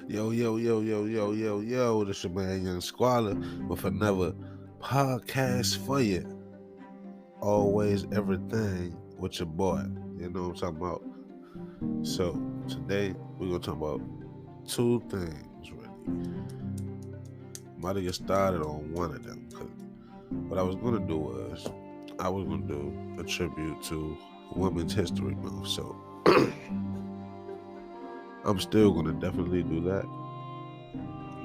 Yo, yo, yo, yo, yo, yo, yo. This your man Young Squalla with another podcast for you. Always everything with your boy. You know what I'm talking about? So today we're gonna talk about two things really. I'm about to get started on one of them because what I was gonna do was I was gonna do a tribute to Women's History Month. So I'm still gonna definitely do that.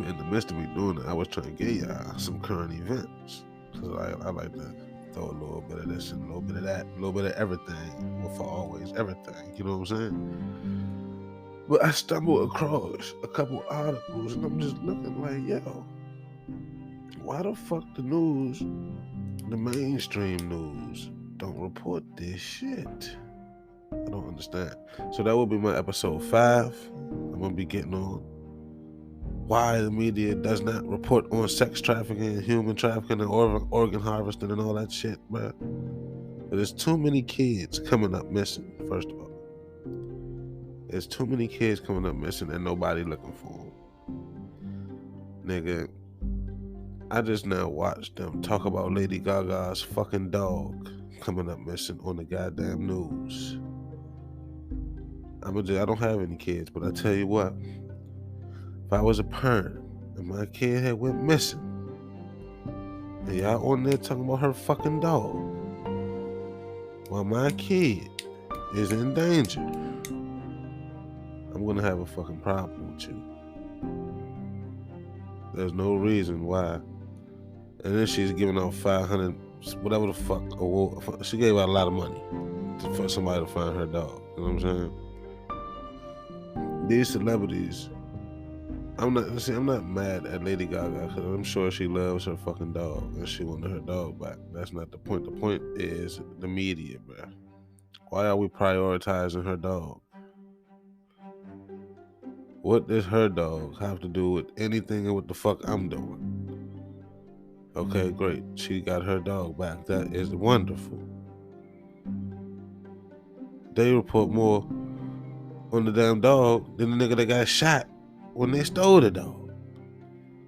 In the midst of me doing it, I was trying to get y'all some current events. Because I like to throw a little bit of this and a little bit of that, a little bit of everything. Well, for always everything. You know what I'm saying? But I stumbled across a couple articles and I'm just looking like, yo, why the fuck the news, the mainstream news, don't report this shit? I don't understand. So that will be my episode 5. I'm going to be getting on why the media does not report on sex trafficking, human trafficking, and organ harvesting and all that shit, bro. There's too many kids coming up missing, first of all. There's too many kids coming up missing and nobody looking for them. Nigga, I just now watched them talk about Lady Gaga's fucking dog coming up missing on the goddamn news. I don't have any kids, but I tell you what, if I was a parent and my kid had went missing, and y'all on there talking about her fucking dog, while my kid is in danger, I'm gonna have a fucking problem with you. There's no reason why. And then she's giving out 500, whatever the fuck, award. She gave out a lot of money for somebody to find her dog. You know what I'm saying? These celebrities, I'm not mad at Lady Gaga because I'm sure she loves her fucking dog and she wanted her dog back. That's not the point. The point is the media, bro. Why are we prioritizing her dog? What does her dog have to do with anything and what the fuck I'm doing? Okay, great. She got her dog back. That is wonderful. They report more on the damn dog than the nigga that got shot when they stole the dog.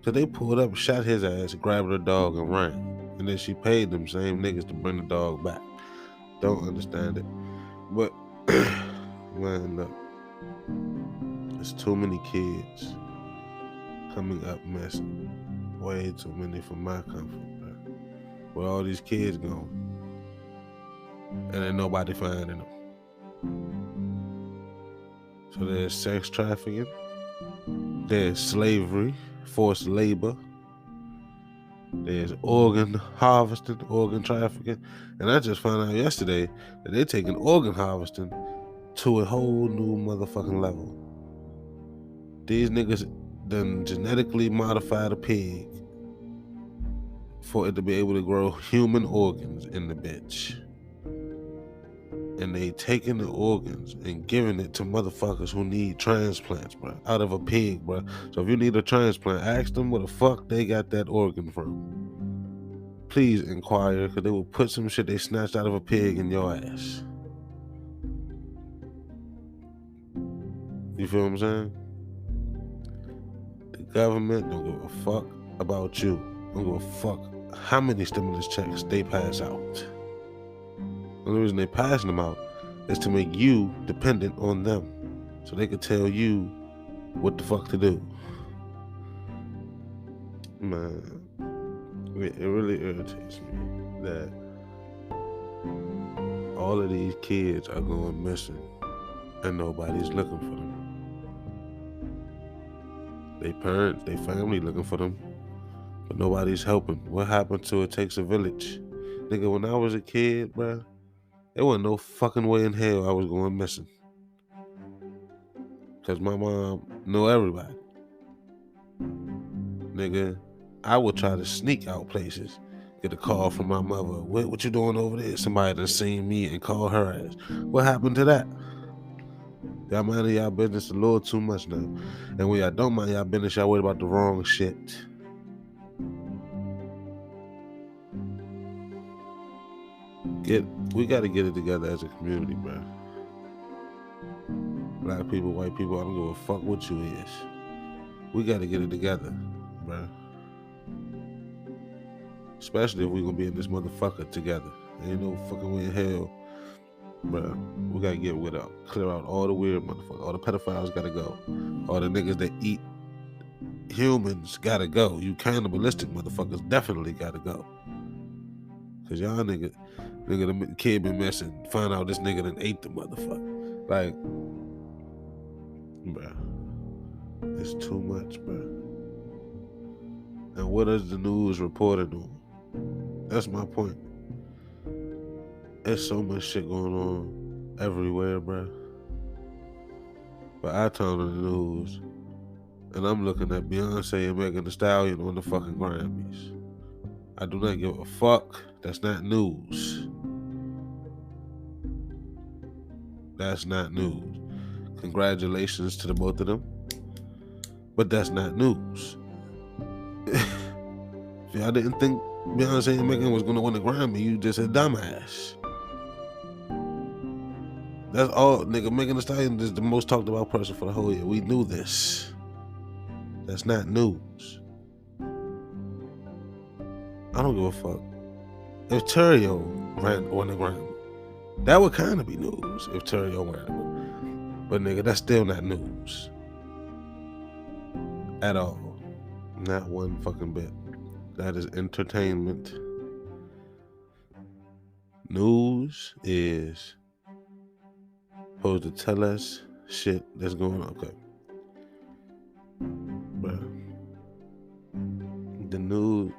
So they pulled up, shot his ass, grabbed her dog and ran. And then she paid them same niggas to bring the dog back. Don't understand it. But, man, look. There's too many kids coming up missing. Way too many for my comfort, bro. Where all these kids going? And ain't nobody finding them. So there's sex trafficking. There's slavery, forced labor. There's organ harvesting, organ trafficking. And I just found out yesterday that they're taking organ harvesting to a whole new motherfucking level. These niggas done genetically modified a pig for it to be able to grow human organs in the bitch. And they taking the organs and giving it to motherfuckers who need transplants, bro, out of a pig, bro. So if you need a transplant, ask them where the fuck they got that organ from. Please inquire, because they will put some shit they snatched out of a pig in your ass. You feel what I'm saying? The government don't give a fuck about you. Don't give a fuck how many stimulus checks they pass out. The only reason they passing them out is to make you dependent on them, so they can tell you what the fuck to do. Man, it really irritates me that all of these kids are going missing and nobody's looking for them. They parents, they family looking for them, but nobody's helping. What happened to It Takes a Village? Nigga, when I was a kid, bruh, there wasn't no fucking way in hell I was going missing. Because my mom knew everybody. Nigga, I would try to sneak out places. Get a call from my mother. What you doing over there? Somebody done seen me and call her ass. What happened to that? Y'all mind y'all business a little too much now. And when y'all don't mind y'all business, y'all worried about the wrong shit. We gotta get it together as a community, bro. Black people, white people, I don't give a fuck what you is. We got to get it together, bruh. Especially if we gonna be in this motherfucker together. Ain't no fucking way in hell, bruh. We gotta get with up, clear out all the weird motherfuckers. All the pedophiles gotta go. All the niggas that eat humans gotta go. You cannibalistic motherfuckers definitely gotta go. Cause y'all nigga, the kid been missing. Find out this nigga done ate the motherfucker. Like, bruh, it's too much, bruh. And what is the news reporting on? That's my point. There's so much shit going on everywhere, bruh. But I turn on the news and I'm looking at Beyonce and Megan Thee Stallion on the fucking Grammys. I do not give a fuck. That's not news. That's not news. Congratulations to the both of them. But that's not news. If y'all didn't think Beyonce and Megan was gonna win the Grammy, you just a dumbass. That's all, nigga. Megan Thee Stallion is the most talked about person for the whole year. We knew this. That's not news. I don't give a fuck. If Terrio won the Grammy, that would kind of be news if Terrio won it. But nigga, that's still not news. At all. Not one fucking bit. That is entertainment. News is supposed to tell us shit that's going on. Okay. Bruh. The news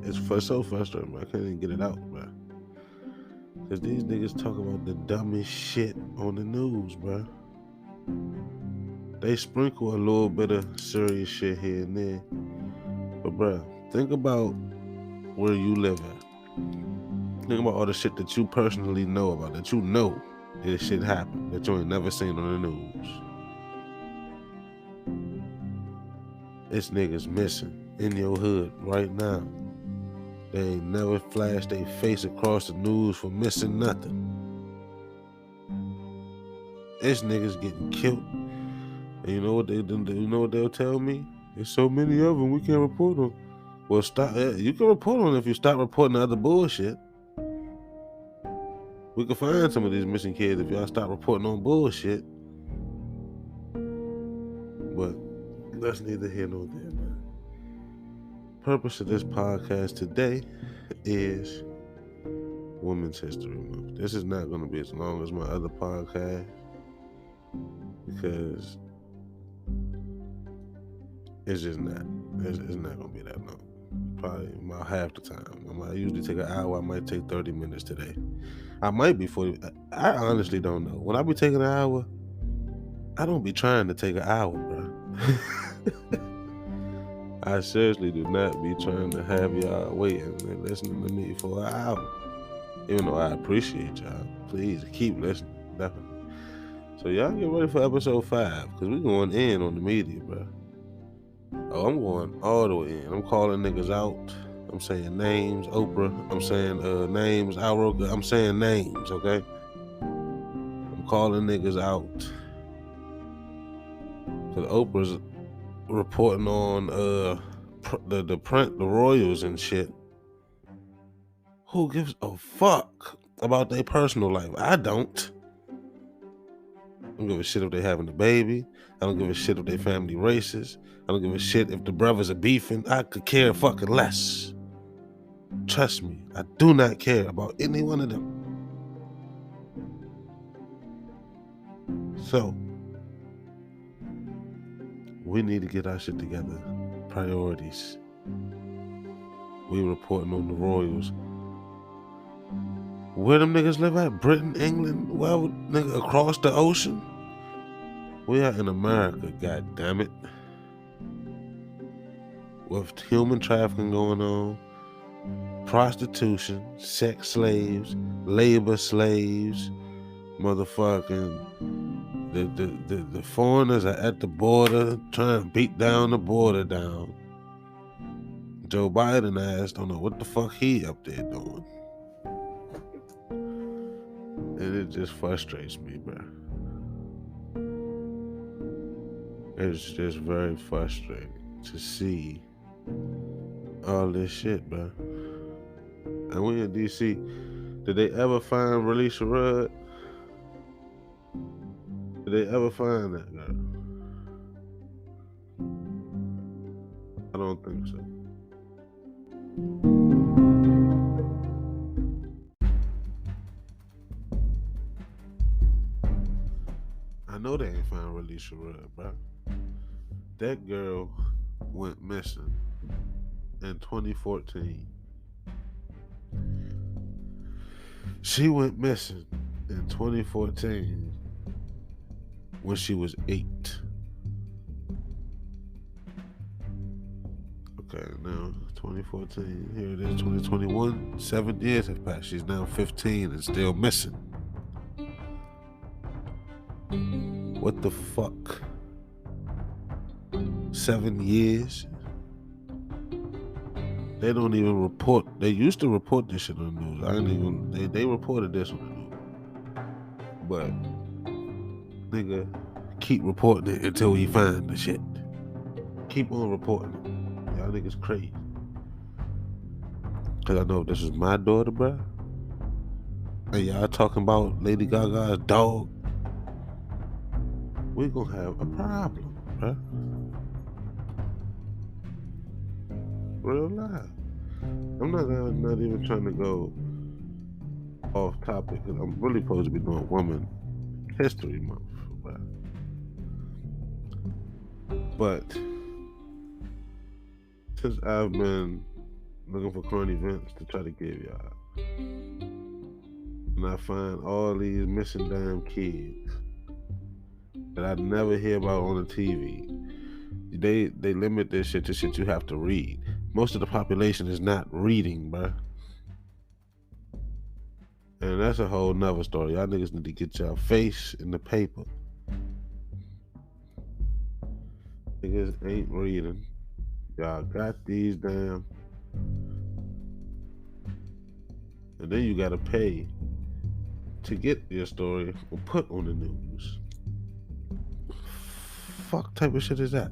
is so frustrating, bro. I can't even get it out, bro. Cause these niggas talk about the dumbest shit on the news, bro. They sprinkle a little bit of serious shit here and there. But bro, think about where you live at. Think about all the shit that you personally know about, that you know this shit happened, that you ain't never seen on the news. It's niggas missing in your hood right now. They ain't never flashed their face across the news for missing nothing. It's niggas getting killed. And you know what they do? You know what they'll tell me? There's so many of them, we can't report them. Well, stop. You can report them if you stop reporting the other bullshit. We can find some of these missing kids if y'all stop reporting on bullshit. But that's neither here nor there, man. Purpose of this podcast today is Women's History Month. This is not going to be as long as my other podcast because it's just not. It's not going to be that long. Probably about half the time. I usually take an hour. I might take 30 minutes today. I might be 40. I honestly don't know. When I be taking an hour, I don't be trying to take an hour, bro. I seriously do not be trying to have y'all waiting and listening to me for an hour. Even though I appreciate y'all. Please keep listening. Definitely. So y'all get ready for episode 5 because we going in on the media, bro. Oh, I'm going all the way in. I'm calling niggas out. I'm saying names, Oprah. I'm saying names, Alroka. I'm saying names, okay? I'm calling niggas out. Because Oprah's reporting on the royals and shit. Who gives a fuck about their personal life? I don't. I don't give a shit if they having a baby. I don't give a shit if they family racist. I don't give a shit if the brothers are beefing. I could care fucking less. Trust me, I do not care about any one of them. So, we need to get our shit together. Priorities. We reporting on the royals. Where them niggas live at? Britain, England? Well, nigga, across the ocean? We are in America, god damn it. With human trafficking going on, prostitution, sex slaves, labor slaves, motherfucking the foreigners are at the border trying to beat down the border down. Joe Biden ass don't know what the fuck he up there doing. And it just frustrates me, bro. It's just very frustrating to see all this shit, bro. And we in DC. Did they ever find Release Rudd? Did they ever find that girl? I don't think so. I know they ain't found Release Rudd, bro. That girl went missing in 2014. She went missing in 2014 when she was 8. Okay, now 2014, here it is, 2021. 7 years have passed. She's now 15 and still missing. What the fuck? 7 years? They don't even report. They used to report this shit on the news. I ain't even. They reported this on the news. But nigga, keep reporting it until we find the shit. Keep on reporting it. Y'all niggas crazy. Cause I know if this was my daughter, bruh, and y'all talking about Lady Gaga's dog, we gonna have a problem, bruh. Real life. I'm not even trying to go off topic because I'm really supposed to be doing Woman History Month, but since I've been looking for current events to try to give y'all, and I find all these missing damn kids that I never hear about on the TV. They limit this shit to shit you have to read. Most of the population is not reading, bruh. And that's a whole nother story. Y'all niggas need to get y'all face in the paper. Niggas ain't reading. Y'all got these damn. And then you gotta pay to get your story or put on the news. Fuck type of shit is that?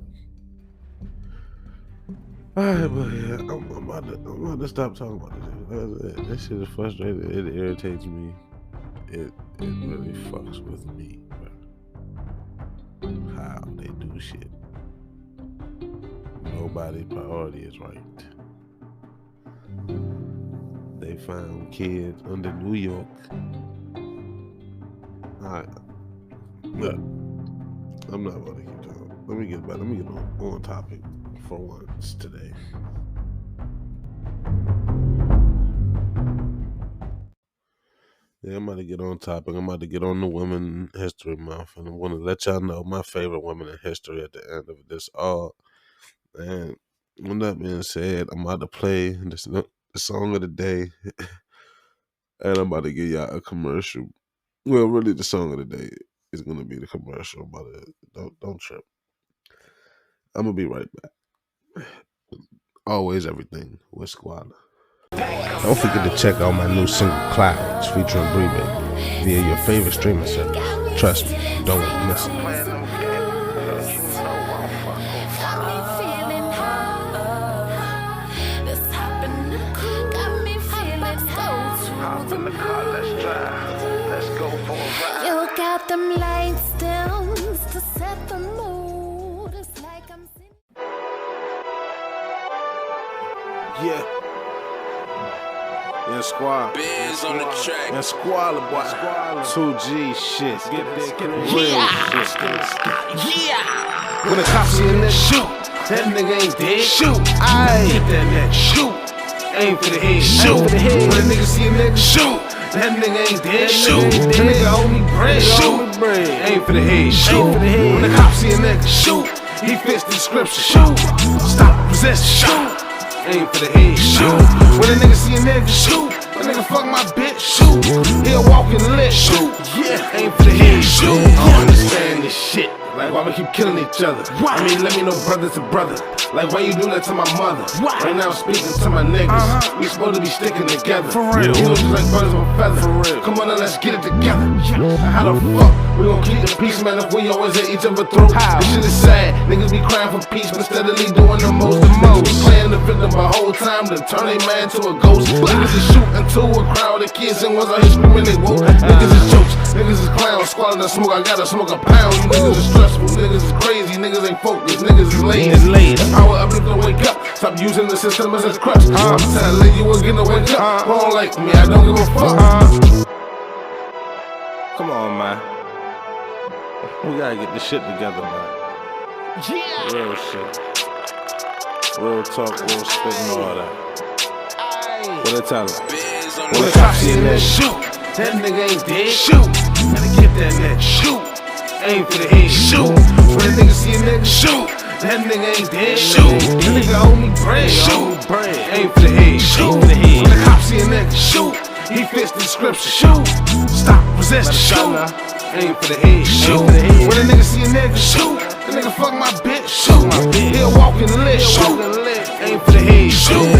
Alright, but yeah, I'm about to stop talking about this. This shit is frustrating. It irritates me. It really fucks with me, bro. How they do shit. Nobody's priority is right. They found kids under New York. Alright. Look, I'm not about to keep talking. Let me get on topic for once today. Yeah, I'm about to get on topic. I'm about to get on the Women History Month, and I want to let y'all know my favorite women in history at the end of this all. And with that being said, I'm about to play the song of the day, and I'm about to give y'all a commercial. Well, really, the song of the day is gonna be the commercial. About it. Don't trip. I'm gonna be right back. Always everything with Squalla. Don't forget to check out my new single Clouds featuring Bree Baby via your favorite streaming service. Trust me, don't miss it. You got them lights down to set the mood. It's like I'm sitting. Yeah, Squalla. Biz on the track. Yeah, Squalla, boy. 2G shit. Get real shit. Yeah. When the cops see a nigga shoot, that nigga ain't dead. Shoot, I hit that nigga. Shoot, aim for the head. Shoot, when a nigga see a nigga shoot, that nigga ain't dead. Shoot, that nigga owe me bread. Shoot, aim for the head. Shoot, when the cops see a nigga shoot, he fits the description. Shoot, stop resisting. Shoot, aim for the head. Shoot, when a nigga see a nigga shoot, a nigga fuck my bitch. Shoot, he'll walk in the lit. Shoot, yeah, aim for the head. Shoot, I understand. this shit? Like, why we keep killing each other? I mean, let me know brother to brother. Like, why you do that to my mother? Right now I'm speaking to my niggas. We supposed to be sticking together. For real. You know, just like brothers with feathers. For real. Come on now, let's get it together. How the fuck we gon' keep the peace, man, if we always at each other's throat? This shit is sad. Niggas be crying for peace, but steadily doing the most. Niggas be playing the victim the whole time to turn a man to a ghost. Niggas is shooting to a crowd of kids and ones out here screaming they woke. Niggas is jokes, niggas is clowns. Squalla the smoke, I gotta smoke a pound. You niggas is stressful, niggas is crazy, niggas ain't focused, niggas is late. Power up, to wake up. Stop using the system as a crutch. I'm telling you again to wake up. Wrong like me, I don't give a fuck. Come on, man. We gotta get this shit together, man. Yeah. Real shit. Real talk, real spit, and all that. What they tell him? When the cops see that shoot, that nigga ain't dead. Shoot. Gotta get that nigga. Shoot. Aim for the head. Shoot. When the nigga see a nigga shoot, that nigga ain't dead. Shoot. That nigga owe me bread. Shoot. Aim for the head. Shoot. When the cops see a nigga shoot, he fits the description. Shoot. Stop resisting. Shoot. Aim for the head. Shoot. When a nigga see a nigga shoot, the nigga fuck my bitch. Shoot. He'll walk in the lit. Shoot. Aim for the head. Shoot.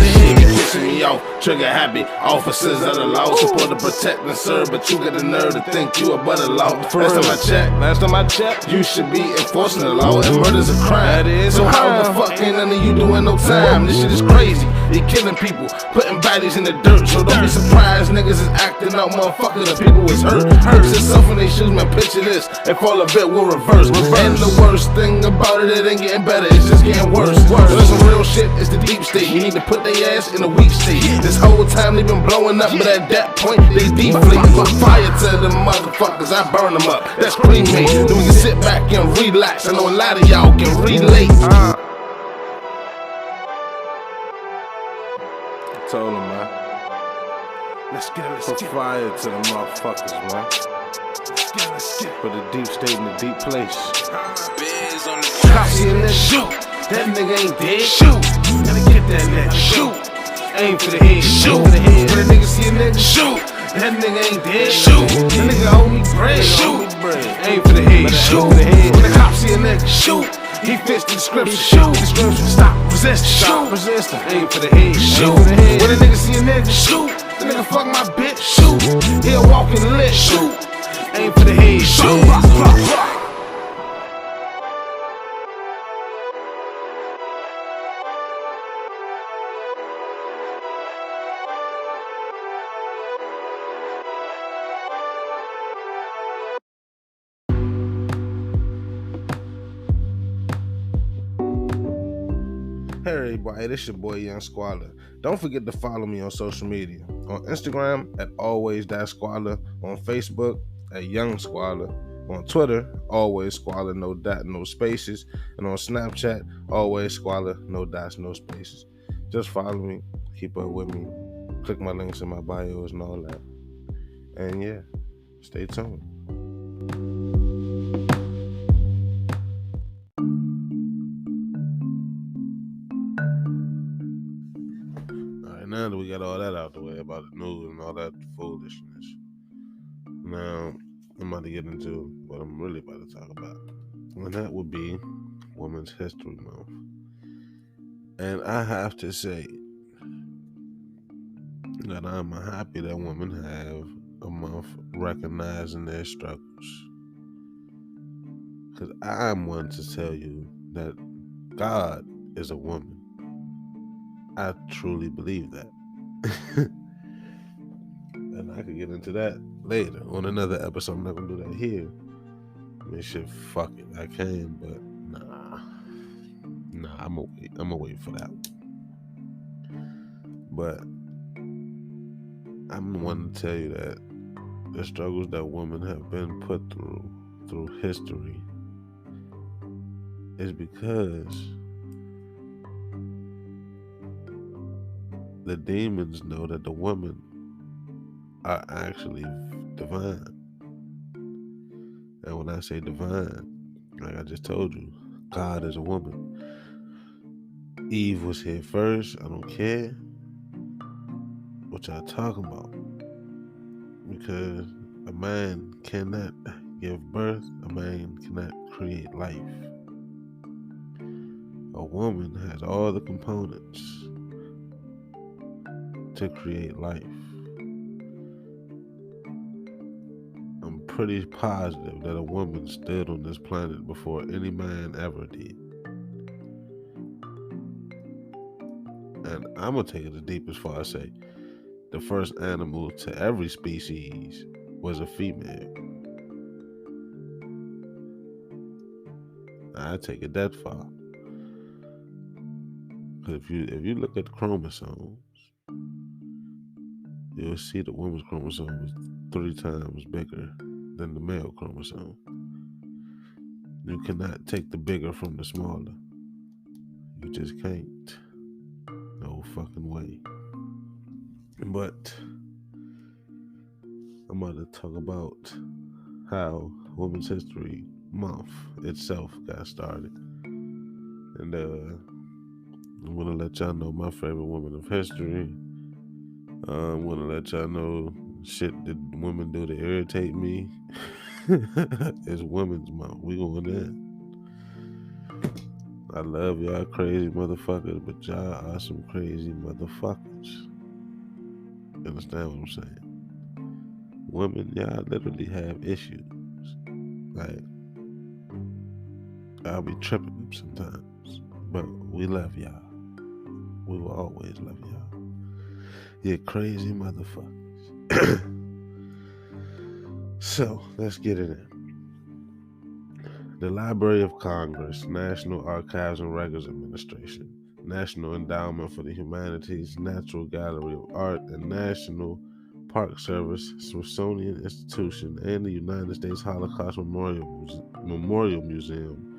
Me off, trigger happy. Officers of the law supposed to protect and serve, but you get the nerve to think you a butter law. Last time I checked, you should be enforcing the law, and murder's a crime. So how the fuck ain't none of you doing no time? This shit is crazy. They killing people, putting bodies in the dirt. So don't be surprised niggas is acting out, motherfucker. The people is hurt. Hurts yourself in they shoes, man. Picture this. If all of it will reverse. And the worst thing about it, it ain't getting better. It's just getting worse. So that's some real shit. It's the deep state. You need to put their ass in a weak state. This whole time they been blowing up, but at that point they deflate. Put fire to them motherfuckers, I burn them up. That's cremate. Then we can sit back and relax. I know a lot of y'all can relate. I told them, man. Let's get it. Put fire to them motherfuckers, man. Put the deep state in the deep place. Cops in that shoot. That nigga ain't dead. Shoot. Gotta get that nigga. Shoot. Aim for the head. Shoot. When a nigga see a nigga shoot, that nigga ain't dead. Shoot. That nigga owe me bread. Shoot. Aim for the head. Shoot. When the cops see a nigga shoot, he fits the description. Shoot. Stop resisting. Aim for the head. Shoot. When a nigga see a nigga shoot, the nigga fuck my bitch. Shoot. He'll walk in the lit. Shoot. Aim for the head. Shoot. Hey everybody, this your boy Young Squalla. Don't forget to follow me on social media. On Instagram at always-squalla, on Facebook at Young Squalla, on Twitter, always Squalla, no dot, no spaces, and on Snapchat, always Squalla, no dots, no spaces. Just follow me, keep up with me, click my links in my bios and all that. And yeah, stay tuned. Now that we got all that out the way about the news and all that foolishness, now I'm about to get into what I'm really about to talk about, and that would be Women's History Month. And I have to say that I'm happy that women have a month recognizing their struggles, because I'm one to tell you that God is a woman. I truly believe that. And I could get into that later on another episode. I'm not gonna do that here. I mean, shit, fuck it. I can, but nah, I'm gonna wait for that. But I'm the one to tell you that the struggles that women have been put through history is because the demons know that the women are actually divine. And when I say divine, like I just told you, God is a woman. Eve was here first. I don't care what y'all talking about, because a man cannot give birth, a man cannot create life. A woman has all the components to create life. I'm pretty positive that a woman stood on this planet before any man ever did. And I'm gonna take it as deep as far as say the first animal to every species was a female. I take it that far. Because if you look at the chromosomes, you'll see the woman's chromosome is 3 times bigger than the male chromosome. You cannot take the bigger from the smaller. You just can't. No fucking way. But I'm about to talk about how Women's History Month itself got started. And I'm gonna let y'all know my favorite woman of history. I'm gonna let y'all know shit that women do to irritate me. It's Women's Month. We going in. I love y'all crazy motherfuckers, but y'all are some crazy motherfuckers. You understand what I'm saying? Women, y'all literally have issues. Like, I'll be tripping sometimes, but we love y'all. We will always love y'all. You crazy motherfuckers. So, let's get it in. The Library of Congress, National Archives and Records Administration, National Endowment for the Humanities, Natural Gallery of Art, and National Park Service, Smithsonian Institution, and the United States Holocaust Memorial Museum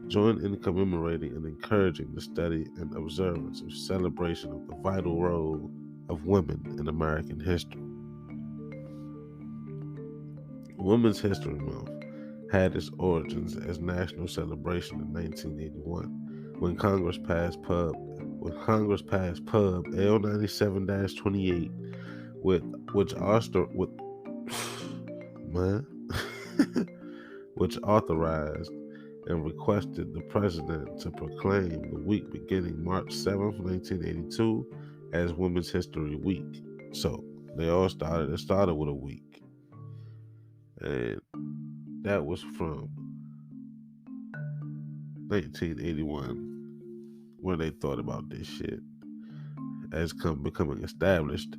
join in commemorating and encouraging the study and observance of celebration of the vital role of women in American history. Women's History Month had its origins as national celebration in 1981 when Congress passed Pub L 97-28 which authorized and requested the president to proclaim the week beginning March 7th, 1982 as Women's History Week. So it started with a week. And that was from 1981 when they thought about this shit as becoming established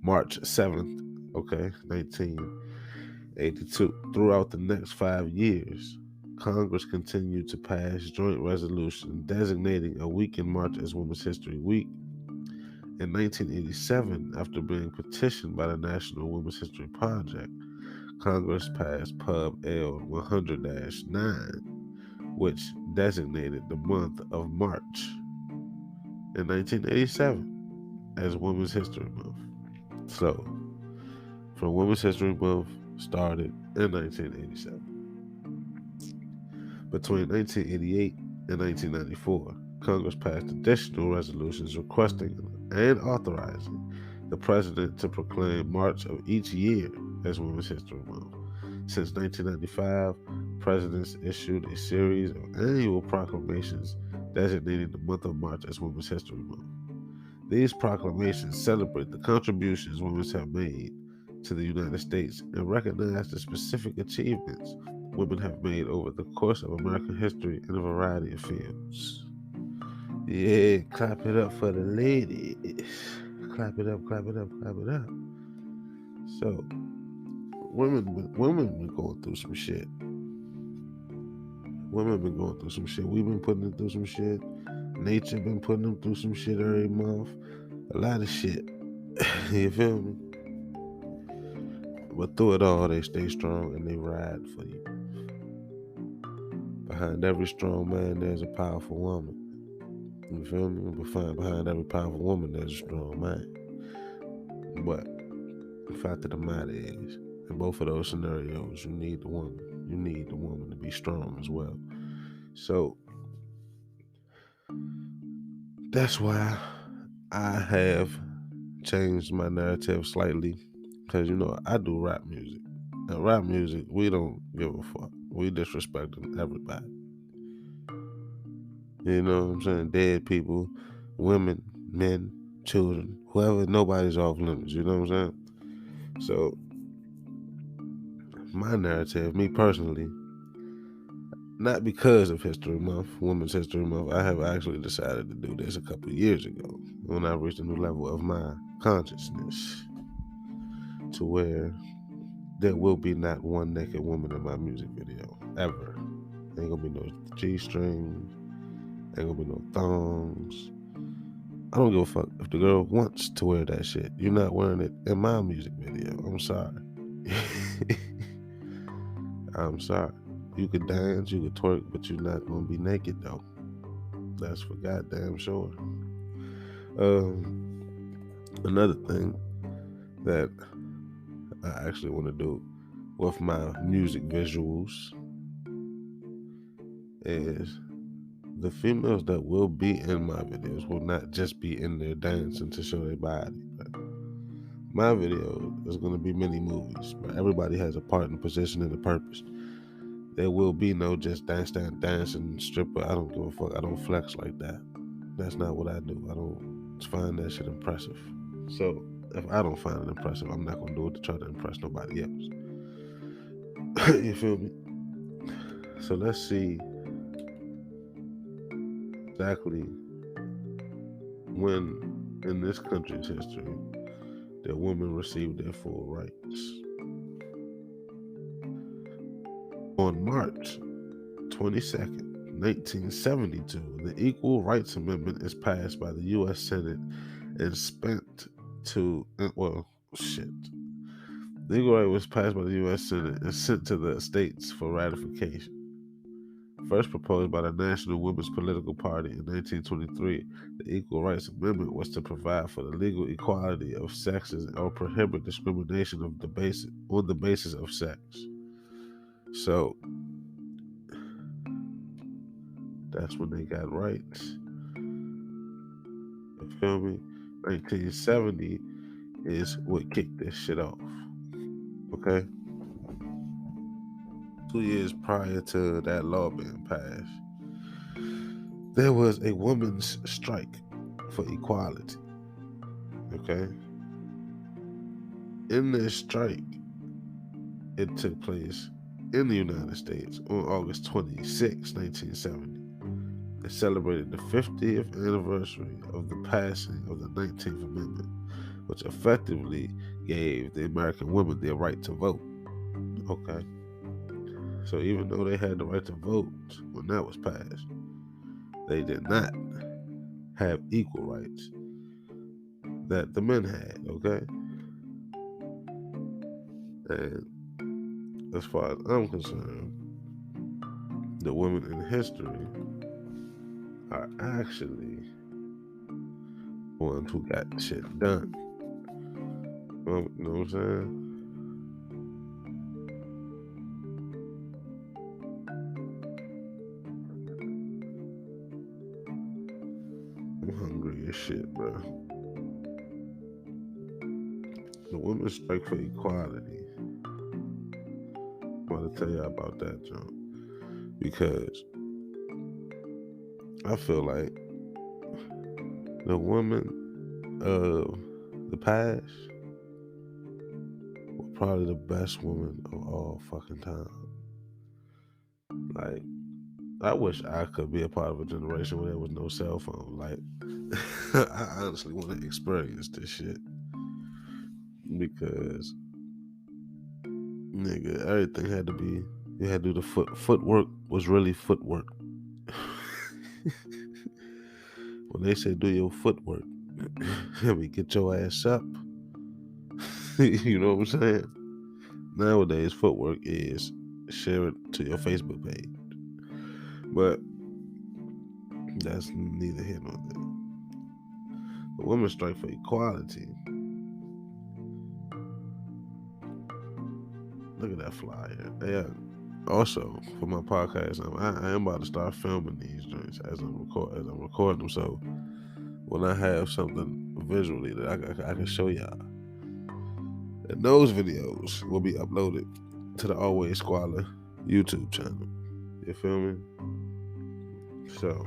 March 7th, 1982. Throughout the next 5 years, Congress continued to pass joint resolutions designating a week in March as Women's History Week. In 1987, after being petitioned by the National Women's History Project, Congress passed Pub L 100-9, which designated the month of March in 1987 as Women's History Month. So, from Women's History Month started in 1987. Between 1988 and 1994, Congress passed additional resolutions requesting and authorizing the president to proclaim March of each year as Women's History Month. Since 1995, presidents issued a series of annual proclamations designating the month of March as Women's History Month. These proclamations celebrate the contributions women have made to the United States and recognize the specific achievements women have made over the course of American history in a variety of fields. Yeah, clap it up for the ladies. Clap it up, clap it up, clap it up. So, women been going through some shit. Women been going through some shit. We've been putting them through some shit. Nature been putting them through some shit every month. A lot of shit. You feel me? But through it all, they stay strong and they ride for you. Behind every strong man, there's a powerful woman. You feel me? Behind every powerful woman, there's a strong man. But the fact of the matter is, in both of those scenarios, you need the woman. You need the woman to be strong as well. So that's why I have changed my narrative slightly, because I do rap music. In rap music, we don't give a fuck. We disrespecting everybody. You know what I'm saying? Dead people, women, men, children, whoever, nobody's off limits. You know what I'm saying? So, my narrative, me personally, not because of History Month, Women's History Month, I have actually decided to do this a couple of years ago when I reached a new level of my consciousness to where there will be not one naked woman in my music video, ever. Ain't gonna be no G-strings, ain't gonna be no thongs. I don't give a fuck if the girl wants to wear that shit. You're not wearing it in my music video. I'm sorry. I'm sorry. You could dance, you could twerk, but you're not gonna be naked though. That's for goddamn sure. Another thing that I actually want to do with my music visuals is the females that will be in my videos will not just be in there dancing to show their body. But my video is going to be mini movies, but everybody has a part and position and a purpose. There will be no just dancing stripper. I don't give a fuck. I don't flex like that. That's not what I do. I don't find that shit impressive. So if I don't find it impressive, I'm not gonna do it to try to impress nobody else. You feel me? So let's see exactly when in this country's history that women received their full rights. On March 22nd, 1972, the Equal Rights Amendment is passed by the U.S. Senate and spent to, well, shit. The Equal Right was passed by the U.S. Senate and sent to the states for ratification. First proposed by the National Women's Political Party in 1923, the Equal Rights Amendment was to provide for the legal equality of sexes or prohibit discrimination on the basis of sex. So that's when they got rights. You feel me? 1970 is what kicked this shit off. Okay? 2 years prior to that law being passed, there was a women's strike for equality. Okay? In this strike, it took place in the United States on August 26, 1970. It celebrated the 50th anniversary of the passing of the 19th Amendment, which effectively gave the American women their right to vote. Okay? So even though they had the right to vote when that was passed, they did not have equal rights that the men had, okay? And as far as I'm concerned, the women in history are actually ones who got shit done. You know what I'm saying? I'm hungry as shit, bro. The women's strike for equality. I want to tell you about that, John, because I feel like the women of the past were probably the best women of all fucking time. Like, I wish I could be a part of a generation where there was no cell phone. Like, I honestly want to experience this shit. Because, nigga, everything had to be, you had to do the footwork was really footwork. When they say do your footwork, I mean, get your ass up. You know what I'm saying? Nowadays, footwork is share it to your Facebook page. But that's neither here nor there. The women's strike for equality. Look at that flyer. Yeah. Also, for my podcast, I am about to start filming these joints as I'm recording them. So when I have something visually that I can show y'all, and those videos will be uploaded to the Always Squalla YouTube channel. You feel me? So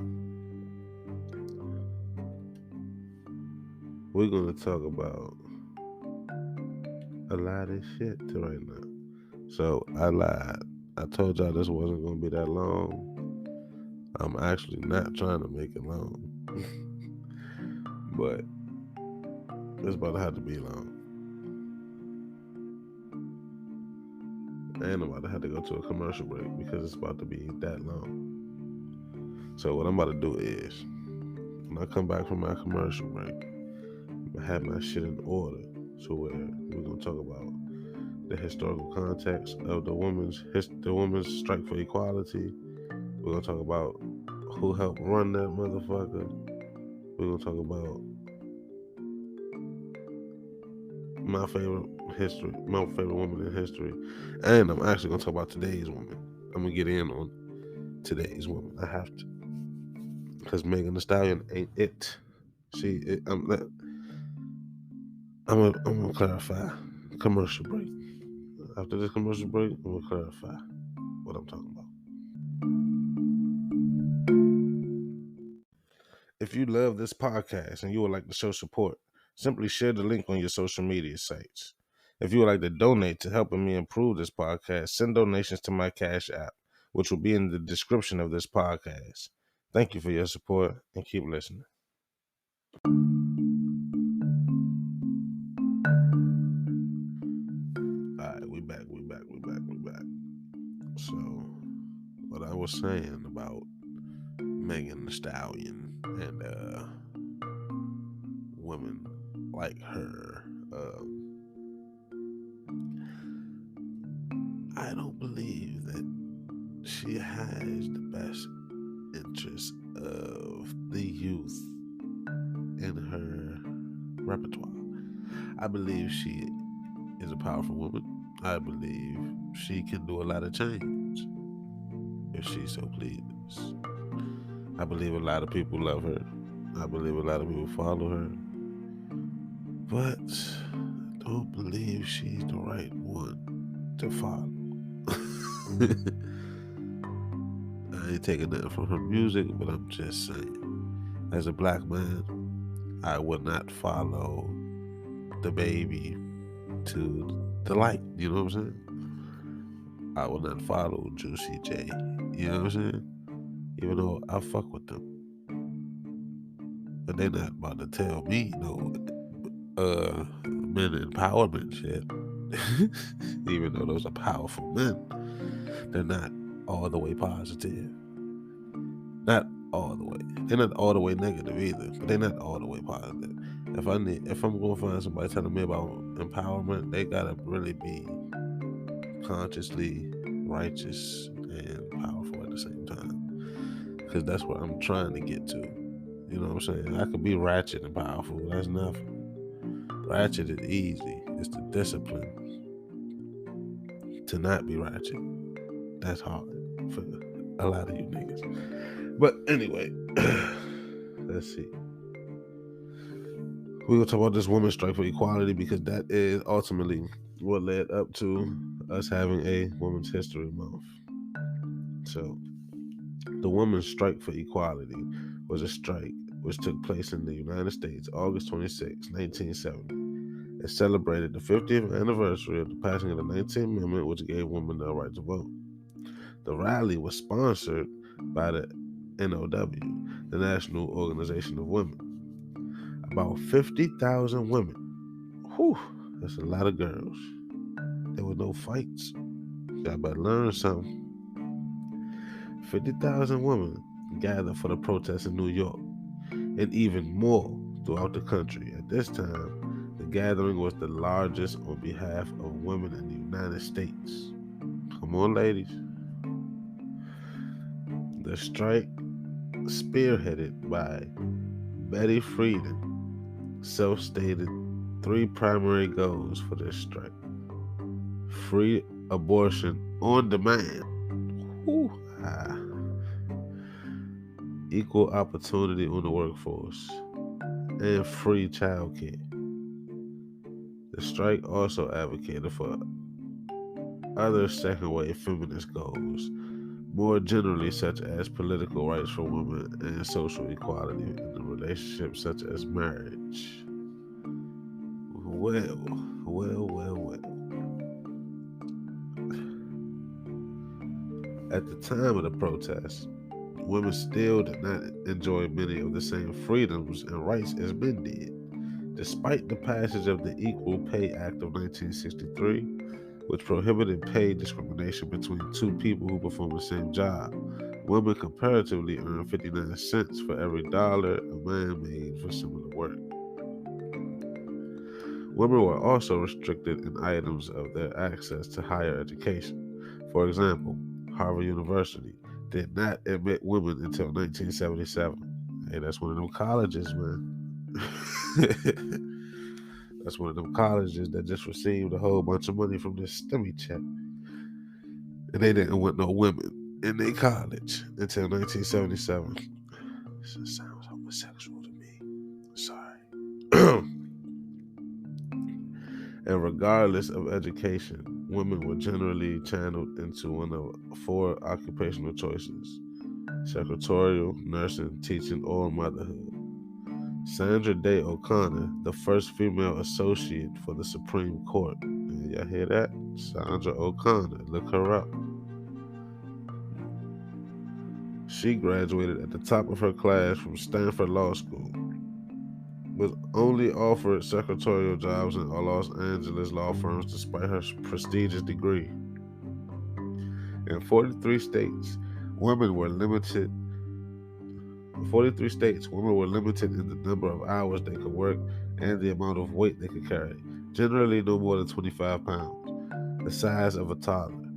we're gonna talk about a lot of shit to right now. So I lied. I told y'all this wasn't gonna be that long. I'm actually not trying to make it long. But it's about to have to be long. And I'm about to have to go to a commercial break because it's about to be that long. So what I'm about to do is, when I come back from my commercial break, I'm gonna have my shit in order. So where we're gonna talk about the historical context of the women's strike for equality. We're gonna talk about who helped run that motherfucker. We're gonna talk about my favorite woman in history, and I'm actually gonna talk about today's woman. I'm gonna get in on today's woman. I have to, because Megan Thee Stallion ain't it. I'm gonna clarify. Commercial break. After this commercial break, I'm gonna clarify what I'm talking about. If you love this podcast and you would like to show support, simply share the link on your social media sites. If you would like to donate to helping me improve this podcast, send donations to my Cash App, which will be in the description of this podcast. Thank you for your support and keep listening. Alright, we back. So, what I was saying about Megan Thee Stallion and women like her, I don't believe that she has the best interest of the youth in her repertoire. I believe she is a powerful woman. I believe she can do a lot of change if she so pleases. I believe a lot of people love her. I believe a lot of people follow her. But I don't believe she's the right one to follow. I ain't taking nothing from her music, but I'm just saying, as a black man, I would not follow the baby to the light. You know what I'm saying? I would not follow Juicy J. You know what I'm saying? Even though I fuck with them, but they not about to tell me no men empowerment shit. Even though those are powerful men, they're not all the way positive. Not all the way. They're not all the way negative either, but they're not all the way positive. If I'm gonna find somebody telling me about empowerment, they gotta really be consciously righteous and powerful at the same time. Because that's what I'm trying to get to. You know what I'm saying? I could be ratchet and powerful. That's nothing. Ratchet is easy. It's the discipline to not be ratchet. That's hard for a lot of you niggas. But anyway, let's see. We're going to talk about this women's strike for equality because that is ultimately what led up to us having a Women's History Month. So, the Women's Strike for Equality was a strike which took place in the United States August 26, 1970. It celebrated the 50th anniversary of the passing of the 19th Amendment, which gave women the right to vote. The rally was sponsored by the NOW, the National Organization of Women. About 50,000 women. Whew, that's a lot of girls. There were no fights. Y'all better learn something. 50,000 women gathered for the protests in New York, and even more throughout the country. At this time, the gathering was the largest on behalf of women in the United States. Come on, ladies. The strike, spearheaded by Betty Friedan, self-stated 3 primary goals for this strike. Free abortion on demand. Equal opportunity on the workforce. And free childcare. The strike also advocated for other second-wave feminist goals, more generally such as political rights for women and social equality in the relationships such as marriage. Well, well. At the time of the protests, women still did not enjoy many of the same freedoms and rights as men did. Despite the passage of the Equal Pay Act of 1963, which prohibited pay discrimination between two people who perform the same job, women comparatively earn 59 cents for every dollar a man made for similar work. Women were also restricted in items of their access to higher education. For example, Harvard University did not admit women until 1977. Hey, that's one of them colleges, man. That's one of them colleges that just received a whole bunch of money from this STEMI check. And they didn't want no women in their college until 1977. This sounds homosexual to me. Sorry. And regardless of education, women were generally channeled into one of 4 occupational choices: secretarial, nursing, teaching, or motherhood. Sandra Day O'Connor, the first female associate for the Supreme Court. Y'all hear that? Sandra O'Connor, look her up. She graduated at the top of her class from Stanford Law School, was only offered secretarial jobs in Los Angeles law firms despite her prestigious degree. In 43 states, women were limited. In 43 states, women were limited in the number of hours they could work and the amount of weight they could carry, generally no more than 25 pounds, the size of a toddler.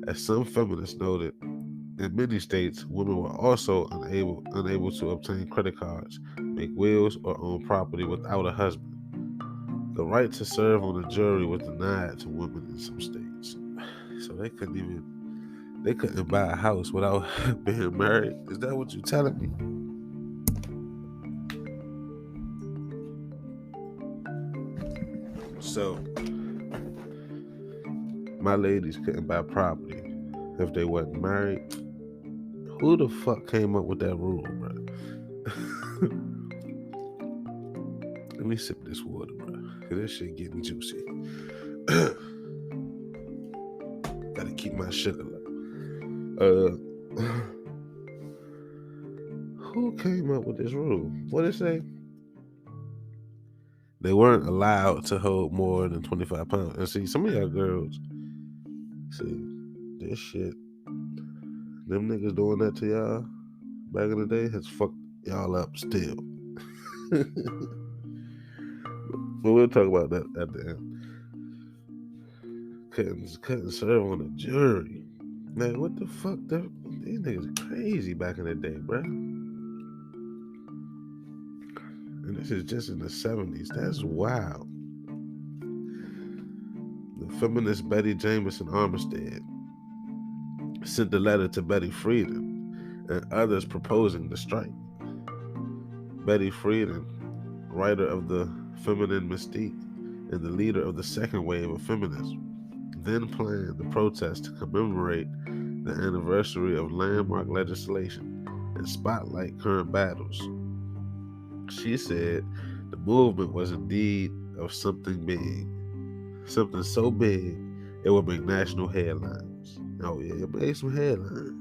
As some feminists noted, in many states, women were also unable to obtain credit cards, make wills, or own property without a husband. The right to serve on a jury was denied to women in some states. So they couldn't buy a house without being married. Is that what you're telling me? So my ladies couldn't buy property if they wasn't married. Who the fuck came up with that rule, bro? Let me sip this water, bro. Cause this shit getting juicy. Gotta keep my sugar low. Who came up with this rule? What did it say? They weren't allowed to hold more than 25 pounds. And see, some of y'all girls, see, this shit, them niggas doing that to y'all back in the day has fucked y'all up still. But we'll talk about that at the end. Couldn't serve on a jury. Man, what the fuck? These niggas crazy back in the day, bruh. And this is just in the 70s. That's wild. The feminist Betty Jameson Armistead sent a letter to Betty Friedan and others proposing the strike. Betty Friedan, writer of The Feminine Mystique and the leader of the second wave of feminism, then planned the protest to commemorate the anniversary of landmark legislation and spotlight current battles. She said the movement was indeed of something big, something so big it would make national headlines. Oh yeah, it made some headlines.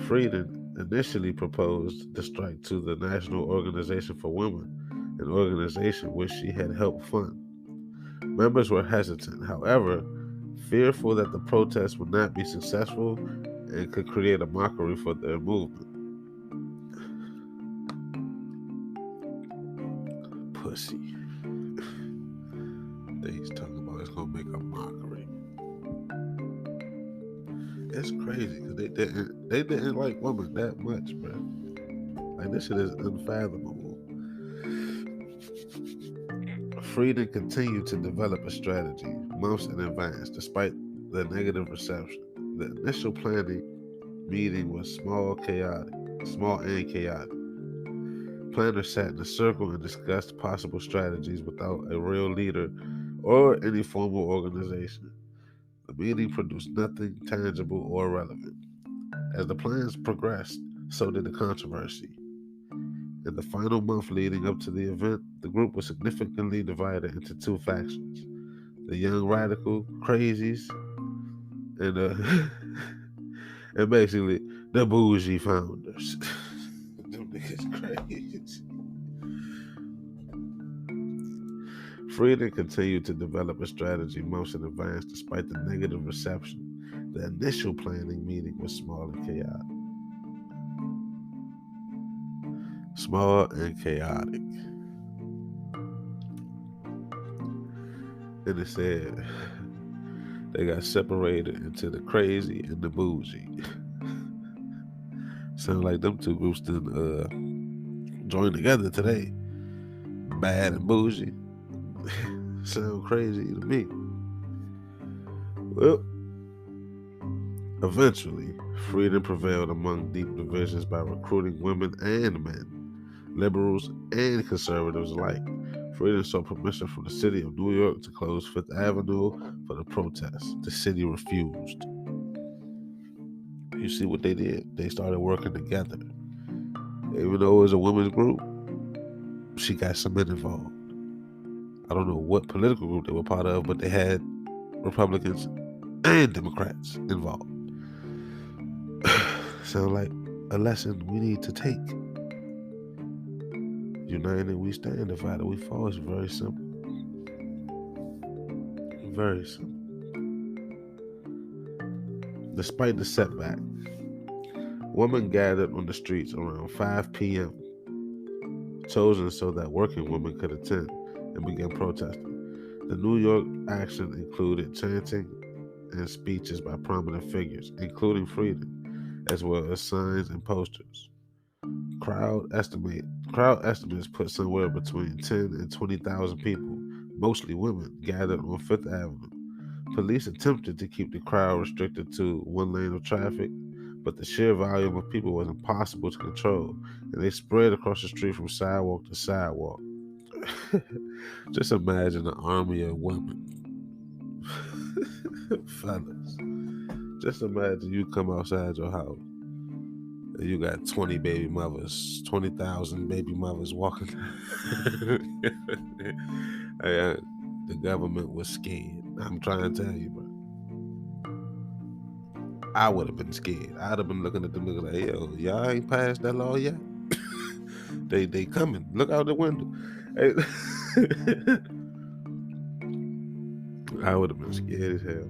Friedan initially proposed the strike to the National Organization for Women, an organization which she had helped fund. Members were hesitant, however, fearful that the protest would not be successful and could create a mockery for their movement. Pussy. He's talking about it's gonna make a mockery. It's crazy because they didn't like women that much, bro. Like this shit is unfathomable. Friedan continued to develop a strategy months in advance, despite the negative reception. The initial planning meeting was small and chaotic. Planners sat in a circle and discussed possible strategies without a real leader or any formal organization. The meeting produced nothing tangible or relevant. As the plans progressed, so did the controversy. In the final month leading up to the event, the group was significantly divided into two factions: the young radical crazies and and basically the bougie founders. Them niggas crazy. Frieden continued to develop a strategy months in advance despite the negative reception. The initial planning meeting was small and chaotic. Small and chaotic. And it said they got separated into the crazy and the bougie. Sound like them two groups didn't join together today. Bad and bougie. Sound crazy to me. Well, eventually, freedom prevailed among deep divisions by recruiting women and men, liberals and conservatives alike. Freedom sought permission from the city of New York to close Fifth Avenue for the protests. The city refused. You see what they did? They started working together. Even though it was a women's group, she got some men involved. I don't know what political group they were part of, but they had Republicans and Democrats involved. Sound like a lesson we need to take. United we stand, divided we fall. It's very simple. Very simple. Despite the setback, women gathered on the streets around 5 p.m., chosen so that working women could attend, and began protesting. The New York action included chanting and speeches by prominent figures, including Frieden, as well as signs and posters. Crowd estimates put somewhere between 10 and 20,000 people, mostly women, gathered on Fifth Avenue. Police attempted to keep the crowd restricted to one lane of traffic, but the sheer volume of people was impossible to control, and they spread across the street from sidewalk to sidewalk. Just imagine an army of women. Fellas. Just imagine you come outside your house and you got 20 baby mothers, 20,000 baby mothers walking. The government was scared. I'm trying to tell you, bro. I would have been scared. I'd have been looking at them looking like, yo, y'all ain't passed that law yet? They coming. Look out the window. I would have been scared as hell.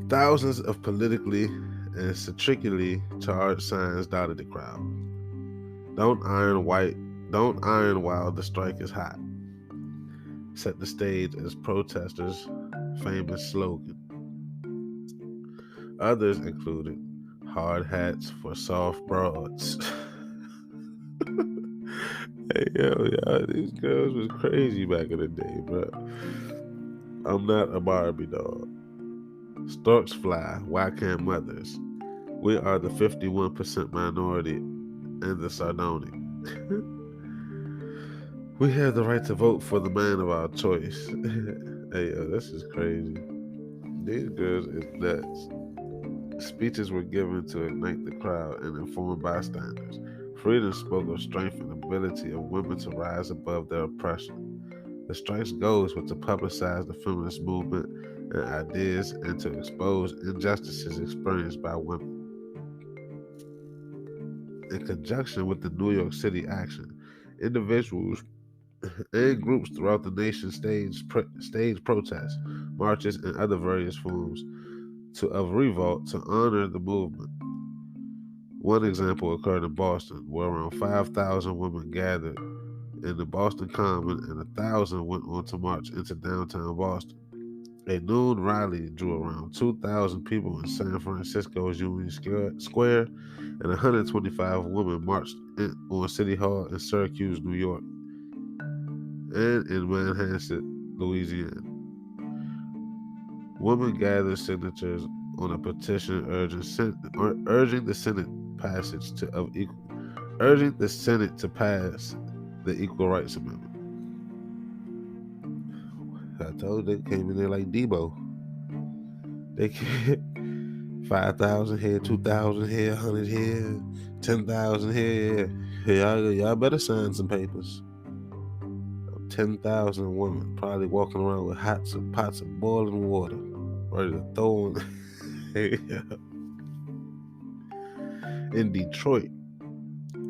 Thousands of politically and satirically charged signs dotted the crowd. Don't iron while the strike is hot. Set the stage as protesters' famous slogan. Others included hard hats for soft broads. Hey, yo, these girls was crazy back in the day, bro. I'm not a Barbie doll. Storks fly, why can't mothers? We are the 51% minority and the sardonic. We have the right to vote for the man of our choice. Hey, yo, this is crazy. These girls is nuts. Speeches were given to ignite the crowd and inform bystanders. Freedom spoke of strength and ability of women to rise above their oppression. The strike's goals were to publicize the feminist movement and ideas and to expose injustices experienced by women. In conjunction with the New York City action, individuals and groups throughout the nation staged protests, marches, and other various forms of revolt to honor the movement. One example occurred in Boston, where around 5,000 women gathered in the Boston Common and 1,000 went on to march into downtown Boston. A noon rally drew around 2,000 people in San Francisco's Union Square, and 125 women marched on City Hall in Syracuse, New York, and in Manhasset, Louisiana. Women gathered signatures on a petition urging the Senate to pass the Equal Rights Amendment. I told you they came in there like Debo. They 5,000 here, 2,000 here, 100 here, 10,000 here. Y'all better sign some papers. 10,000 women probably walking around with pots of boiling water, ready to throw on. In Detroit,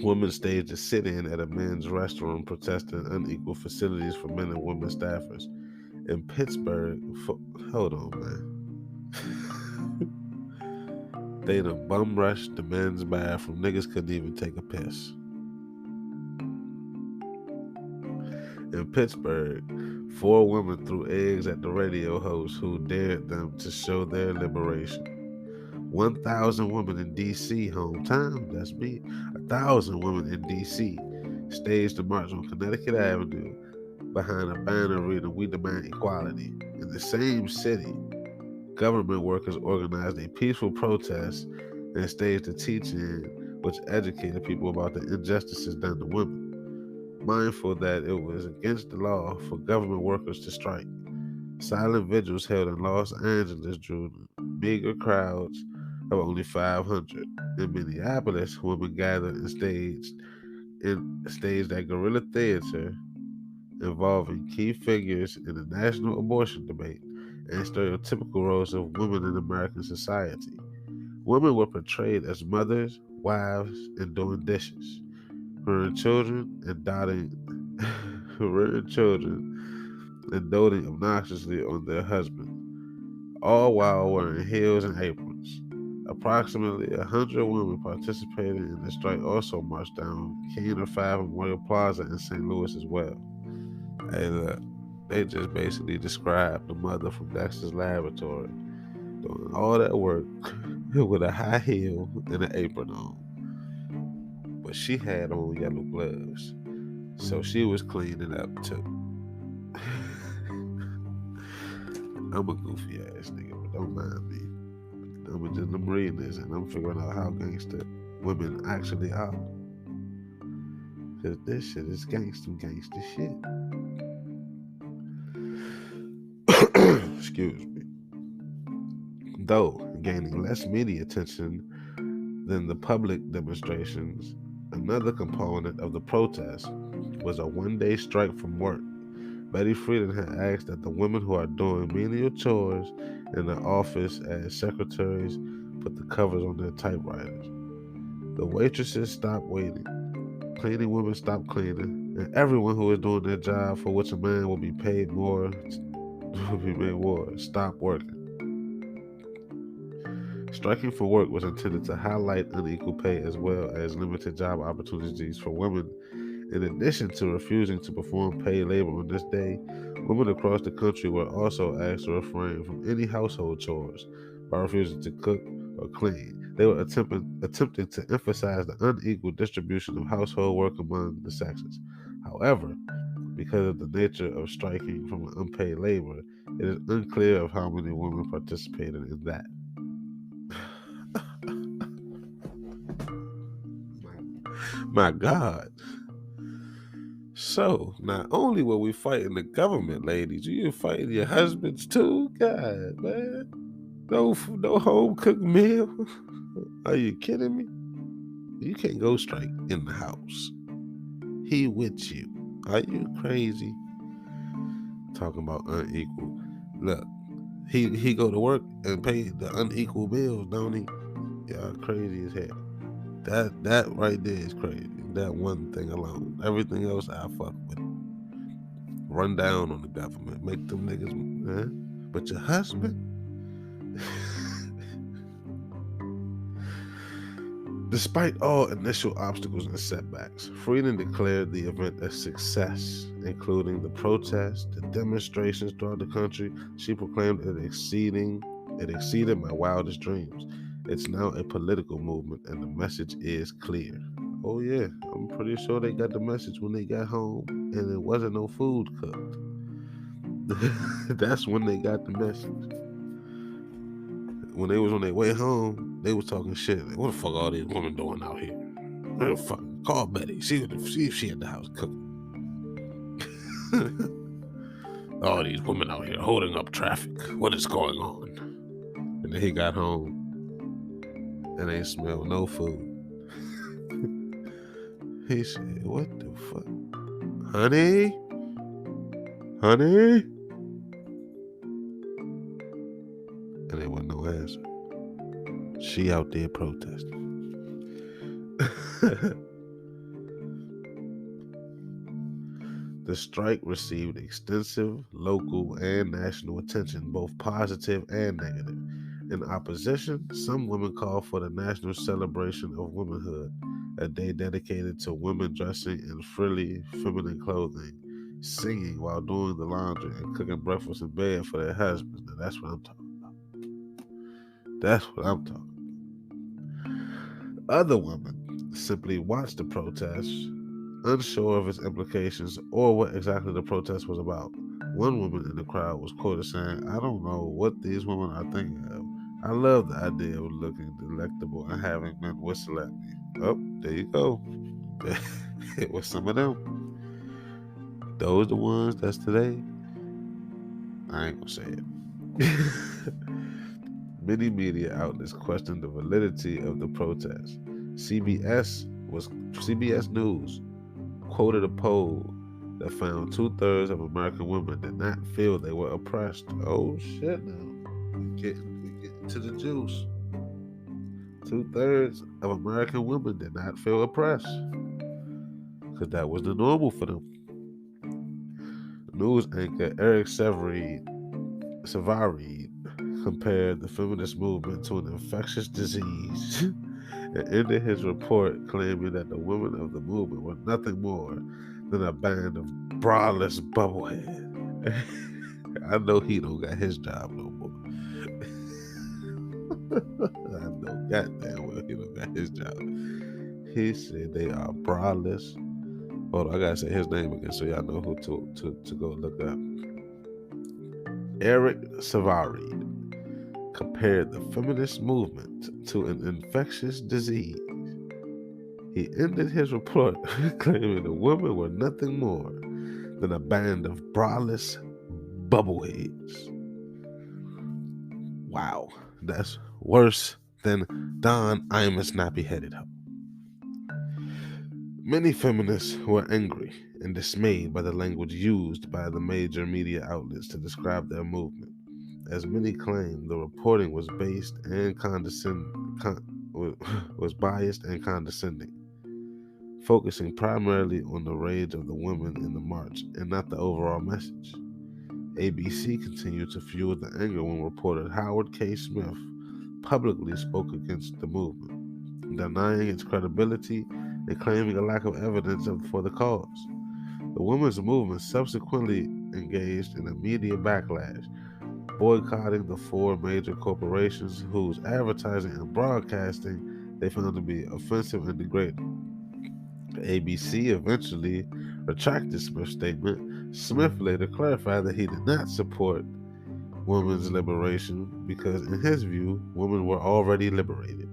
women staged a sit-in at a men's restaurant protesting unequal facilities for men and women staffers. In Pittsburgh, hold on, man. They done bum rushed the men's bathroom. Niggas couldn't even take a piss. In Pittsburgh, 4 women threw eggs at the radio host who dared them to show their liberation. 1,000 women in D.C. hometown, that's me, 1,000 women in D.C. staged a march on Connecticut Avenue behind a banner reading, "We demand equality." In the same city, government workers organized a peaceful protest and staged a teach-in which educated people about the injustices done to women. Mindful that it was against the law for government workers to strike, silent vigils held in Los Angeles drew meager crowds of only 500. In Minneapolis, women gathered and staged a guerrilla theater involving key figures in the national abortion debate and stereotypical roles of women in American society. Women were portrayed as mothers, wives, and doing dishes, rearing children and doting obnoxiously on their husbands, all while wearing heels and aprons. Approximately 100 women participated in the strike also marched down King of 5 Memorial Plaza in St. Louis as well. Hey, look, they just basically described the mother from Dexter's Laboratory doing all that work with a high heel and an apron on. But she had on yellow gloves, so she was cleaning up too. I'm a goofy ass nigga, but don't mind me. I'm reading this and I'm figuring out how gangster women actually are. Cause this shit is gangster shit. Excuse me. Though gaining less media attention than the public demonstrations, another component of the protest was a one-day strike from work. Betty Friedan had asked that the women who are doing menial chores in the office as secretaries put the covers on their typewriters. The waitresses stopped waiting. Cleaning women stopped cleaning. And everyone who was doing their job for which a man will be paid more stopped working. Striking for work was intended to highlight unequal pay as well as limited job opportunities for women. In addition to refusing to perform paid labor on this day, women across the country were also asked to refrain from any household chores by refusing to cook or clean. They were attempting to emphasize the unequal distribution of household work among the sexes. However, because of the nature of striking from unpaid labor, it is unclear of how many women participated in that. My God. So, not only were we fighting the government, ladies, you were fighting your husbands too? God, man. No home cooked meal? Are you kidding me? You can't go straight in the house. He with you. Are you crazy? Talking about unequal. Look, he go to work and pay the unequal bills, don't he? Y'all crazy as hell. That right there is crazy. That one thing alone. Everything else I fuck with. Run down on the government. Make them niggas, But your husband? Despite all initial obstacles and setbacks, Friedan declared the event a success, including the protests, the demonstrations throughout the country. She proclaimed it exceeded my wildest dreams. It's now a political movement and the message is clear. Oh yeah, I'm pretty sure they got the message when they got home and there wasn't no food cooked. That's when they got the message. When they was on their way home, they was talking shit. Like, what the fuck all these women doing out here? What the fuck? Call Betty. See if she at the house cooking. All these women out here holding up traffic. What is going on? And then he got home and ain't smelled no food. He said, "What the fuck? Honey? Honey?" And there wasn't no answer. She out there protesting. The strike received extensive local and national attention, both positive and negative. In opposition, some women called for the national celebration of womanhood, a day dedicated to women dressing in frilly feminine clothing, singing while doing the laundry, and cooking breakfast in bed for their husbands. Now that's what I'm talking about. That's what I'm talking about. Other women simply watched the protests, unsure of its implications or what exactly the protest was about. One woman in the crowd was quoted saying, "I don't know what these women are thinking of. I love the idea of looking delectable and having men whistle at me." Oh, there you go. It was some of them. Those the ones that's today. I ain't gonna say it. Many media outlets questioned the validity of the protest. CBS News quoted a poll that found 2/3 of American women did not feel they were oppressed. Oh shit! Now we getting to the juice. 2/3 of American women did not feel oppressed because that was the normal for them. News anchor Eric Savary compared the feminist movement to an infectious disease and ended his report claiming that the women of the movement were nothing more than a band of braless bubbleheads. I know he don't got his job no more. I know goddamn well he don't got his job. He said they are braless. Hold on, I gotta say his name again so y'all know who to go look up. Eric Savary compared the feminist movement to an infectious disease. He ended his report claiming the women were nothing more than a band of braless bubbleheads. Wow, that's worse than Don, I'm a snappy-headed hoe. Many feminists were angry and dismayed by the language used by the major media outlets to describe their movement. As many claimed, the reporting was biased and condescending, focusing primarily on the rage of the women in the march and not the overall message. ABC continued to fuel the anger when reporter Howard K. Smith publicly spoke against the movement, denying its credibility and claiming a lack of evidence for the cause. The women's movement subsequently engaged in a media backlash, boycotting the 4 major corporations whose advertising and broadcasting they found to be offensive and degrading. ABC eventually retracted Smith's statement. Smith later clarified that he did not support women's liberation because, in his view, women were already liberated.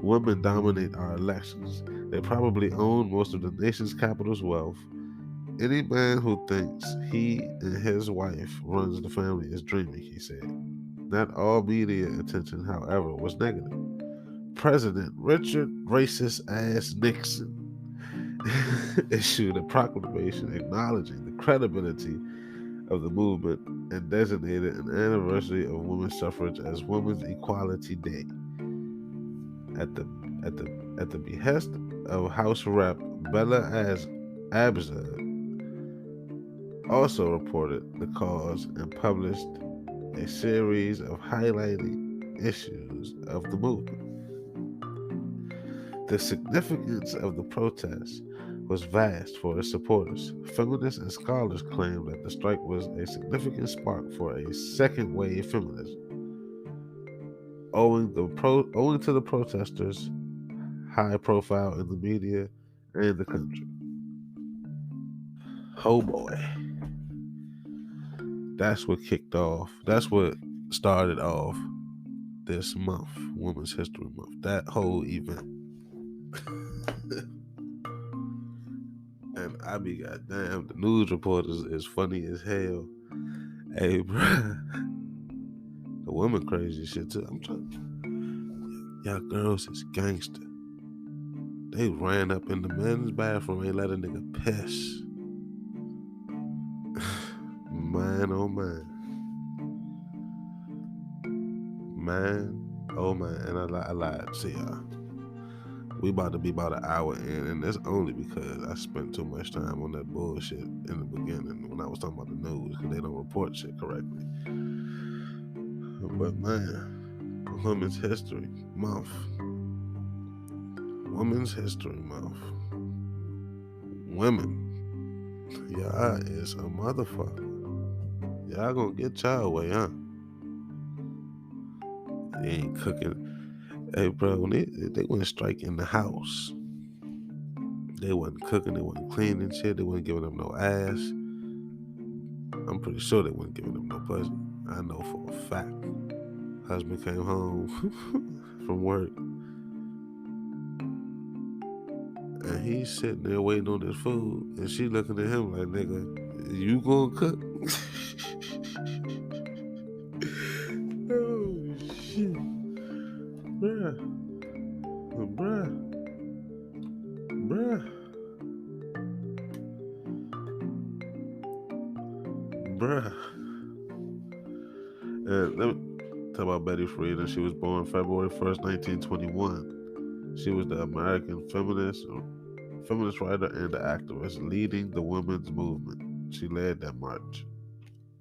Women dominate our elections. They probably own most of the nation's capital's wealth. Any man who thinks he and his wife runs the family is dreaming, he said. Not all media attention, however, was negative. President Richard Racist Ass Nixon issued a proclamation acknowledging the credibility of the movement and designated an anniversary of women's suffrage as Women's Equality Day. At the behest of House Rep. Bella Abzug, also reported the cause and published a series of highlighting issues of the movement. The significance of the protest was vast for its supporters. Feminists and scholars claimed that the strike was a significant spark for a second wave feminism, owing to the protesters' high profile in the media and the country. Oh boy. That's what started off this month, Women's History Month. That whole event. And I be goddamn. The news reporters is funny as hell. Hey, bruh. The woman crazy shit too. I'm trying. Y'all girls is gangster. They ran up in the men's bathroom and let a nigga piss. Man, oh man. Man, oh man. And I lied. See y'all. We about to be about an hour in, and that's only because I spent too much time on that bullshit in the beginning when I was talking about the news, because they don't report shit correctly. But man, Women's History Month. Women's History Month. Women, y'all is a motherfucker. Y'all gonna get y'all way, huh? They ain't cooking. Hey, bro, when they wouldn't strike in the house. They wasn't cooking, they wasn't cleaning shit, they wasn't giving them no ass. I'm pretty sure they wasn't giving them no pussy. I know for a fact. Husband came home from work, and he's sitting there waiting on his food, and she looking at him like, nigga, you gonna cook? Oh, shit. Bruh. And let me talk about Betty Friedan. She was born February 1st, 1921. She was the American feminist writer and the activist leading the women's movement. She led that march.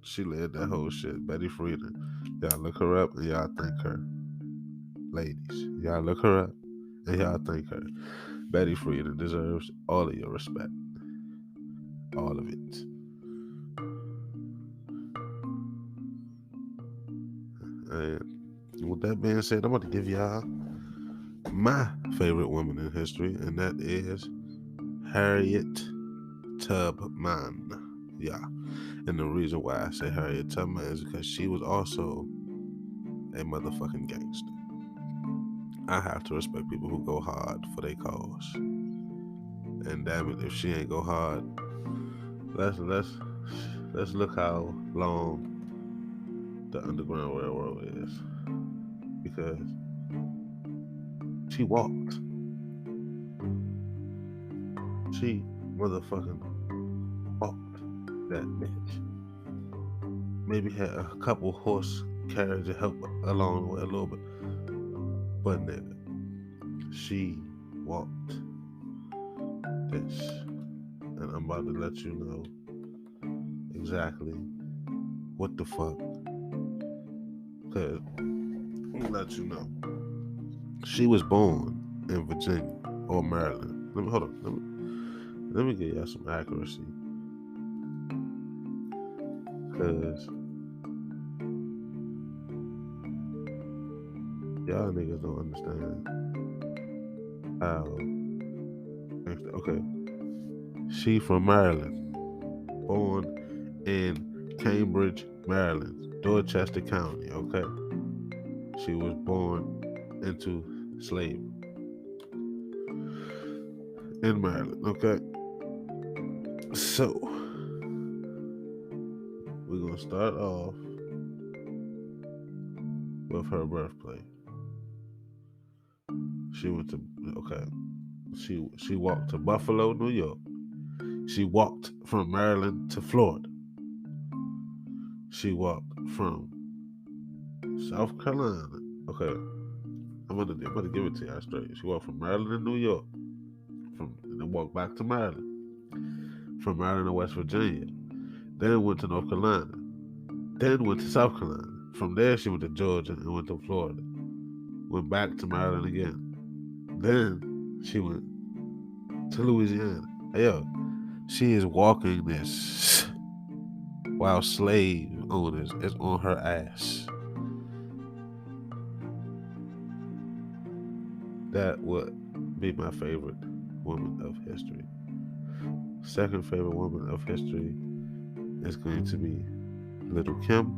She led that whole shit. Betty Friedan. Y'all look her up and y'all thank her. Ladies, y'all look her up and y'all thank her. Betty Friedan deserves all of your respect. All of it. And with that being said, I'm about to give y'all my favorite woman in history, and that is Harriet Tubman. Yeah. And the reason why I say Harriet Tubman is because she was also a motherfucking gangster. I have to respect people who go hard for their cause. And damn it, if she ain't go hard, let's look how long the Underground Railroad is. Because she walked. She motherfucking walked that bitch. Maybe had a couple horse carriage to help along the way a little bit. But nigga, she walked this. And I'm about to let you know exactly what the fuck. Cause let me let you know. She was born in Virginia or Maryland. Let me give y'all some accuracy. Cause y'all niggas don't understand how. Okay. She from Maryland. Born in Cambridge, Maryland. Dorchester County, okay? She was born into slavery in Maryland, okay? So, we're gonna start off with her birthplace. She went to, she walked to Buffalo, New York. She walked from Maryland to Florida. She walked from South Carolina. Okay, I'm gonna give it to y'all straight. She walked from Maryland to New York. And then walked back to Maryland. From Maryland to West Virginia. Then went to North Carolina. Then went to South Carolina. From there she went to Georgia and went to Florida. Went back to Maryland again. Then she went to Louisiana. Hey, yo, she is walking this while slave owners is on her ass. That would be my favorite woman of history. Second favorite woman of history is going to be Little Kim.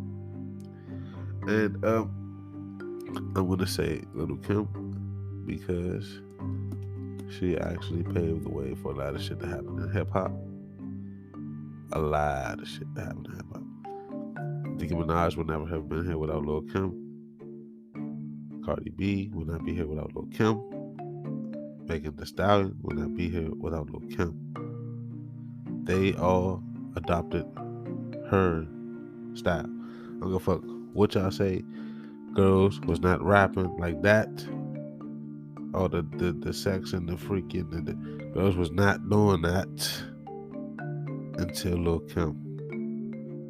And I'm going to say Little Kim because she actually paved the way for a lot of shit to happen in hip hop. a lot of shit that happened to hip hop. Nicki Minaj would never have been here without Lil Kim. Cardi B would not be here without Lil Kim. Megan Thee Stallion would not be here without Lil Kim. They all adopted her style. I don't give a fuck what y'all say. Girls was not rapping like that. All the sex and the freaking and the girls was not doing that until Lil Kim.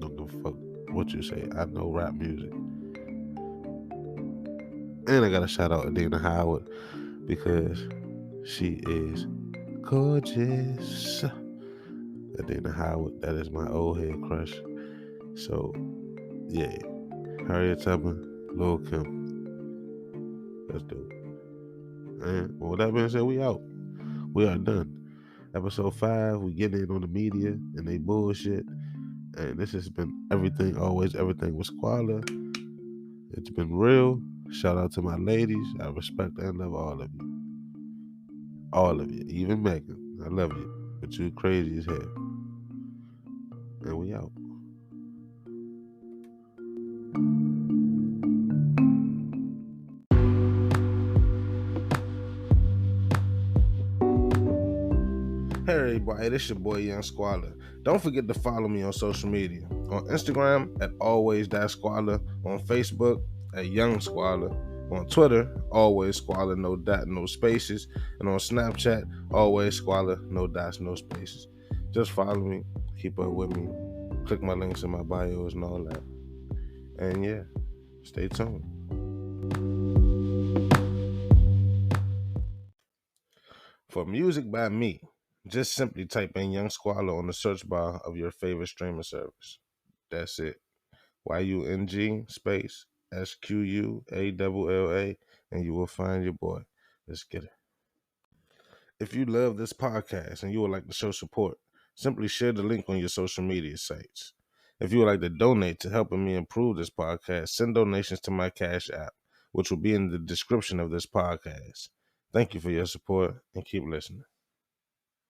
Don't give a fuck what you say. I know rap music. And I gotta shout out Adina Howard because she is gorgeous. Adina Howard, that is my old head crush. So yeah, Harriet Tubman, Lil Kim. Let's do it. And with that being said, we out. We are done. Episode 5, we get in on the media and they bullshit. And this has been Everything, Always Everything with Squalla. It's been real. Shout out to my ladies. I respect and love all of you. All of you. Even Megan. I love you. But you crazy as hell. And we out. Hey everybody, this your boy Young Squalla. Don't forget to follow me on social media. On Instagram at always-squalla, on Facebook at Young Squalla, on Twitter, always Squalla, no dot, no spaces, and on Snapchat, always Squalla, no dots, no spaces. Just follow me, keep up with me, click my links in my bios and all that. And yeah, stay tuned. For music by me, just simply type in Young Squalla on the search bar of your favorite streaming service. That's it. YUNG space SQUALLA, and you will find your boy. Let's get it. If you love this podcast and you would like to show support, simply share the link on your social media sites. If you would like to donate to helping me improve this podcast, send donations to my Cash App, which will be in the description of this podcast. Thank you for your support and keep listening.